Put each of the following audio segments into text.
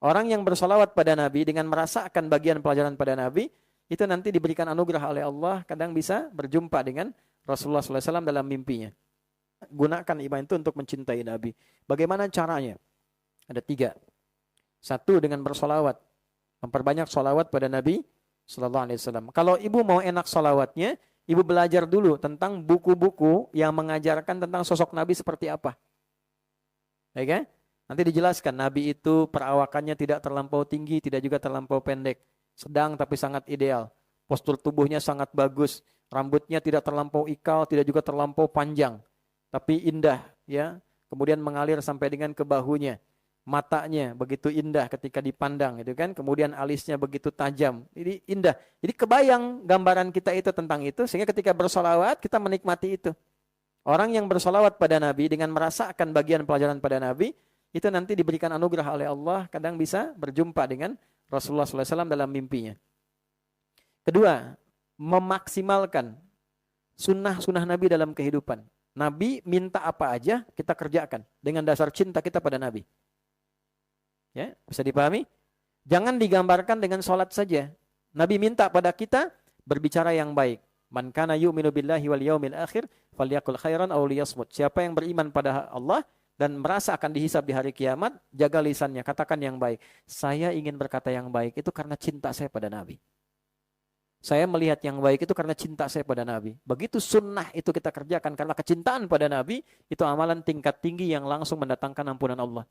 Orang yang bersolawat pada Nabi dengan merasakan bagian pelajaran pada Nabi, itu nanti diberikan anugerah oleh Allah, kadang bisa berjumpa dengan Rasulullah SAW dalam mimpinya. Gunakan iman itu untuk mencintai Nabi. Bagaimana caranya? Ada 3. 1, dengan bersolawat. Memperbanyak solawat pada Nabi SAW. Kalau ibu mau enak solawatnya, ibu belajar dulu tentang buku-buku yang mengajarkan tentang sosok Nabi seperti apa. Baik ya? Nanti dijelaskan Nabi itu perawakannya tidak terlampau tinggi, tidak juga terlampau pendek. Sedang tapi sangat ideal. Postur tubuhnya sangat bagus. Rambutnya tidak terlampau ikal, tidak juga terlampau panjang. Tapi indah, ya. Kemudian mengalir sampai dengan ke bahunya. Matanya begitu indah ketika dipandang, gitu kan. Kemudian alisnya begitu tajam. Jadi indah. Jadi kebayang gambaran kita itu tentang itu, sehingga ketika bersolawat kita menikmati itu. Orang yang bersolawat pada Nabi dengan merasakan bagian pelajaran pada Nabi, itu nanti diberikan anugerah oleh Allah, kadang bisa berjumpa dengan Rasulullah SAW dalam mimpinya. Kedua, memaksimalkan sunnah-sunnah Nabi dalam kehidupan. Nabi minta apa aja, kita kerjakan dengan dasar cinta kita pada Nabi. Ya, bisa dipahami? Jangan digambarkan dengan sholat saja. Nabi minta pada kita berbicara yang baik. Man kana yu'minu billahi wal yaumil akhir falyaqul khairan aw liyasmut. Siapa yang beriman pada Allah dan merasa akan dihisab di hari kiamat, jaga lisannya, katakan yang baik. Saya ingin berkata yang baik itu karena cinta saya pada Nabi. Saya melihat yang baik itu karena cinta saya pada Nabi. Begitu sunnah itu kita kerjakan karena kecintaan pada Nabi, itu amalan tingkat tinggi yang langsung mendatangkan ampunan Allah.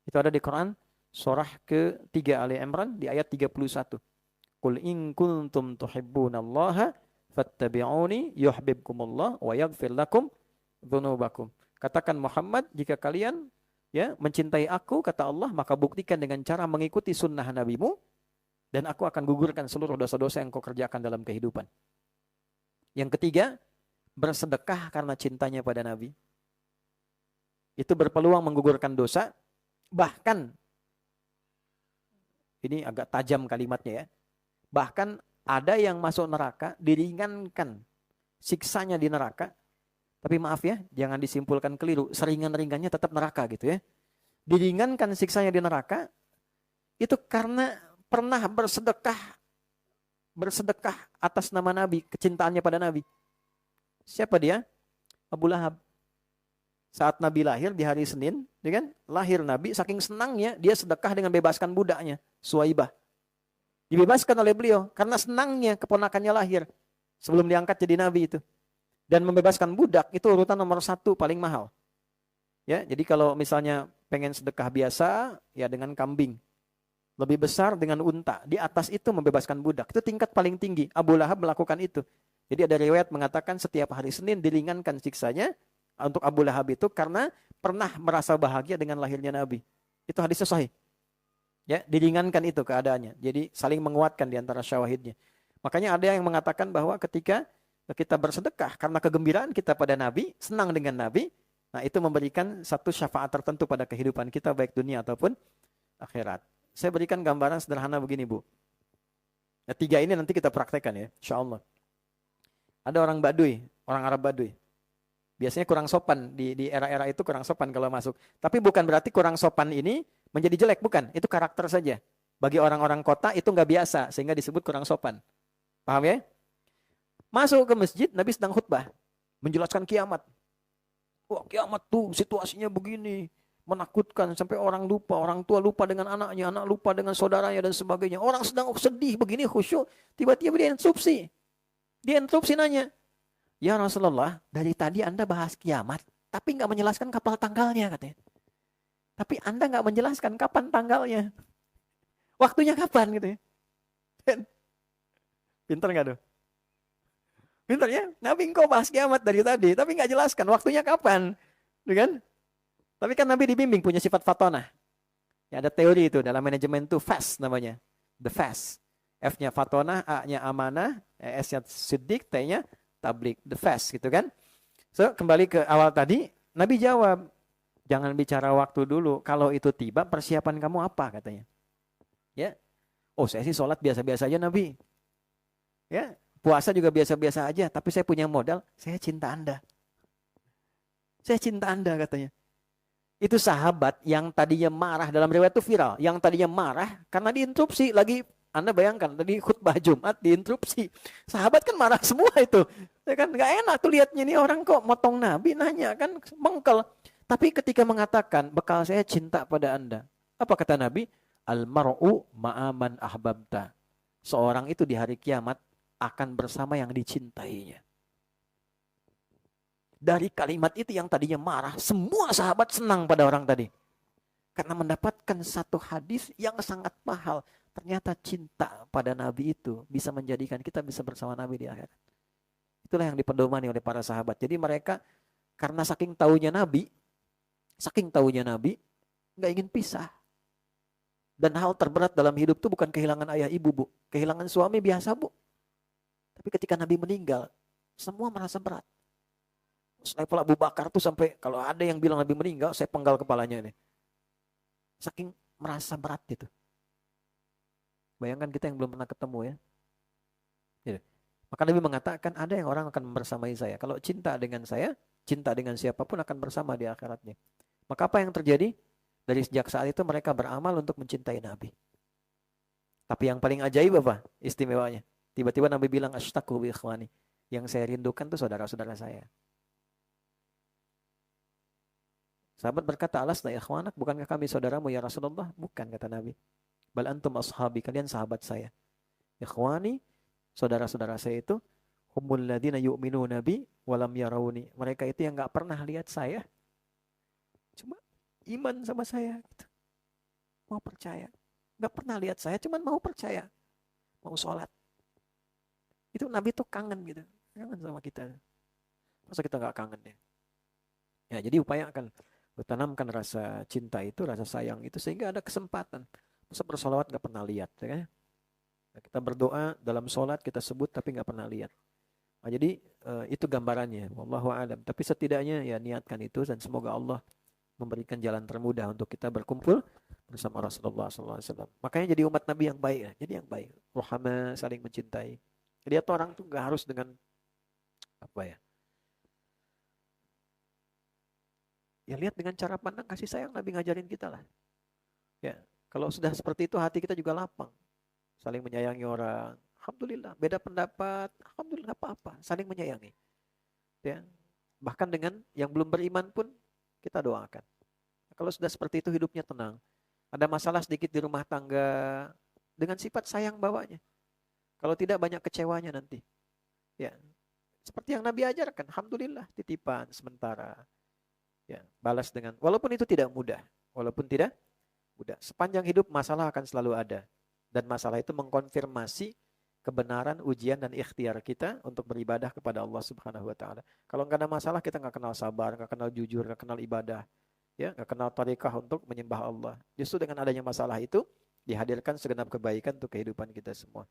Itu ada di Quran, surah ke-3 Ali Imran di ayat 31. Qul in kuntum tuhibbunallaha fattabi'uni yuhibbukumullah wa yaghfir lakum dzunubakum. Katakan Muhammad, jika kalian mencintai aku, kata Allah, maka buktikan dengan cara mengikuti sunnah Nabimu, dan aku akan gugurkan seluruh dosa-dosa yang kau kerjakan dalam kehidupan. Yang ketiga, bersedekah karena cintanya pada Nabi. Itu berpeluang menggugurkan dosa, bahkan, ini agak tajam kalimatnya ya, bahkan ada yang masuk neraka, diringankan siksanya di neraka. Tapi maaf ya, jangan disimpulkan keliru. Seringan-ringannya tetap neraka gitu ya. Diringankan siksanya di neraka, itu karena pernah bersedekah atas nama Nabi, kecintaannya pada Nabi. Siapa dia? Abu Lahab. Saat Nabi lahir di hari Senin, ya kan? Lahir Nabi, saking senangnya, dia sedekah dengan bebaskan budaknya, Suwaibah. Dibebaskan oleh beliau, karena senangnya keponakannya lahir, sebelum diangkat jadi Nabi itu. Dan membebaskan budak itu urutan nomor 1 paling mahal. Ya, jadi kalau misalnya pengen sedekah biasa, ya dengan kambing. Lebih besar dengan unta. Di atas itu membebaskan budak. Itu tingkat paling tinggi. Abu Lahab melakukan itu. Jadi ada riwayat mengatakan setiap hari Senin diringankan siksanya untuk Abu Lahab itu karena pernah merasa bahagia dengan lahirnya Nabi. Itu hadisnya sahih. Ya, diringankan itu keadaannya. Jadi saling menguatkan di antara syawahidnya. Makanya ada yang mengatakan bahwa ketika kita bersedekah karena kegembiraan kita pada Nabi, senang dengan Nabi, nah itu memberikan satu syafaat tertentu pada kehidupan kita, baik dunia ataupun akhirat. Saya berikan gambaran sederhana begini, Bu. Nah, 3 ini nanti kita praktekkan ya, insya Allah. Ada orang Baduy, orang Arab Baduy. Biasanya kurang sopan, di era-era itu kurang sopan kalau masuk. Tapi bukan berarti kurang sopan ini menjadi jelek, bukan. Itu karakter saja. Bagi orang-orang kota itu nggak biasa, sehingga disebut kurang sopan. Paham ya? Masuk ke masjid, Nabi sedang khutbah. Menjelaskan kiamat. Wah, kiamat tuh situasinya begini. Menakutkan sampai orang tua lupa dengan anaknya, anak lupa dengan saudaranya dan sebagainya. Orang sedang sedih begini, khusyuk. Tiba-tiba dia interupsi. Dia interupsi nanya, ya Rasulullah, dari tadi Anda bahas kiamat, tapi nggak menjelaskan kapan tanggalnya, katanya. Tapi Anda nggak menjelaskan kapan tanggalnya. Waktunya kapan, gitu ya. Pinter nggak tuh? Pinter ya? Nabi engkau bahas kiamat dari tadi, tapi nggak jelaskan waktunya kapan. Kan? Tapi kan Nabi dibimbing punya sifat fatonah. Ya, ada teori itu dalam manajemen itu fast namanya. The fast. F-nya fatonah, A-nya amanah, S-nya siddiq, T-nya tablik. The fast gitu kan. So, kembali ke awal tadi, Nabi jawab, jangan bicara waktu dulu. Kalau itu tiba, persiapan kamu apa katanya. Ya. Oh, saya sih sholat biasa-biasa aja Nabi. Ya. Puasa juga biasa-biasa aja, tapi saya punya modal, saya cinta Anda. Saya cinta Anda katanya. Itu sahabat yang tadinya marah, dalam riwayat itu viral, yang tadinya marah karena diinterupsi lagi. Anda bayangkan tadi khutbah Jumat diinterupsi. Sahabat kan marah semua itu. Ya kan nggak enak tuh lihatnya, ini orang kok motong Nabi, nanya kan mengkel. Tapi ketika mengatakan bekal saya cinta pada Anda. Apa kata Nabi? Al-mar'u ma'aman ahbabta. Seorang itu di hari kiamat akan bersama yang dicintainya. Dari kalimat itu yang tadinya marah, semua sahabat senang pada orang tadi. Karena mendapatkan satu hadis yang sangat mahal. Ternyata cinta pada Nabi itu bisa menjadikan kita bisa bersama Nabi di akhirat. Itulah yang dipedomani oleh para sahabat. Jadi mereka karena saking taunya Nabi, nggak ingin pisah. Dan hal terberat dalam hidup itu bukan kehilangan ayah ibu, Bu. Kehilangan suami biasa, Bu. Tapi ketika Nabi meninggal, semua merasa berat. Level Abu Bakar tuh sampai kalau ada yang bilang Nabi meninggal, saya penggal kepalanya nih. Saking merasa berat gitu. Bayangkan kita yang belum pernah ketemu ya. Gitu. Maka Nabi mengatakan ada yang orang akan bersamai saya. Kalau cinta dengan saya, cinta dengan siapapun akan bersama di akhiratnya. Maka apa yang terjadi? Dari sejak saat itu mereka beramal untuk mencintai Nabi. Tapi yang paling ajaib apa? Istimewanya. Tiba-tiba Nabi bilang, ashtaqu bi ikhwani. Yang saya rindukan itu saudara-saudara saya. Sahabat berkata, alasna ikhwanak, bukankah kami saudaramu ya Rasulullah? Bukan, kata Nabi. Bal antum ashabi, kalian sahabat saya. Ikhwani, saudara-saudara saya itu, humul ladina yu'minu nabi walam yarawni. Mereka itu yang gak pernah lihat saya. Cuma iman sama saya. Gitu. Mau percaya. Gak pernah lihat saya, cuma mau percaya. Mau sholat. Itu Nabi tuh kangen gitu. Kangen sama kita. Masa kita gak kangen ya? Ya, jadi upayakan tanamkan rasa cinta itu, rasa sayang itu sehingga ada kesempatan. Masa bersolawat gak pernah lihat, ya kan? Nah, kita berdoa dalam sholat kita sebut tapi gak pernah lihat. Nah, jadi itu gambarannya. Wallahu a'lam. Tapi setidaknya ya niatkan itu dan semoga Allah memberikan jalan termudah untuk kita berkumpul bersama Rasulullah SAW. Makanya jadi umat Nabi yang baik, ya. Jadi yang baik. Rahama, saling mencintai. Jadi orang tuh gak harus dengan apa ya? Ya lihat dengan cara pandang kasih sayang Nabi ngajarin kita lah. Ya, kalau sudah seperti itu hati kita juga lapang. Saling menyayangi orang. Alhamdulillah, beda pendapat, alhamdulillah apa-apa, saling menyayangi. Ya. Bahkan dengan yang belum beriman pun kita doakan. Kalau sudah seperti itu hidupnya tenang. Ada masalah sedikit di rumah tangga, dengan sifat sayang bawanya. Kalau tidak banyak kecewanya nanti. Ya. Seperti yang Nabi ajarkan, alhamdulillah titipan sementara. Ya, balas dengan walaupun itu tidak mudah, sepanjang hidup masalah akan selalu ada dan masalah itu mengkonfirmasi kebenaran ujian dan ikhtiar kita untuk beribadah kepada Allah Subhanahu wa taala. Kalau nggak ada masalah kita nggak kenal sabar, nggak kenal jujur, nggak kenal ibadah, ya, nggak kenal tariqah untuk menyembah Allah. Justru dengan adanya masalah itu dihadirkan segenap kebaikan untuk kehidupan kita semua.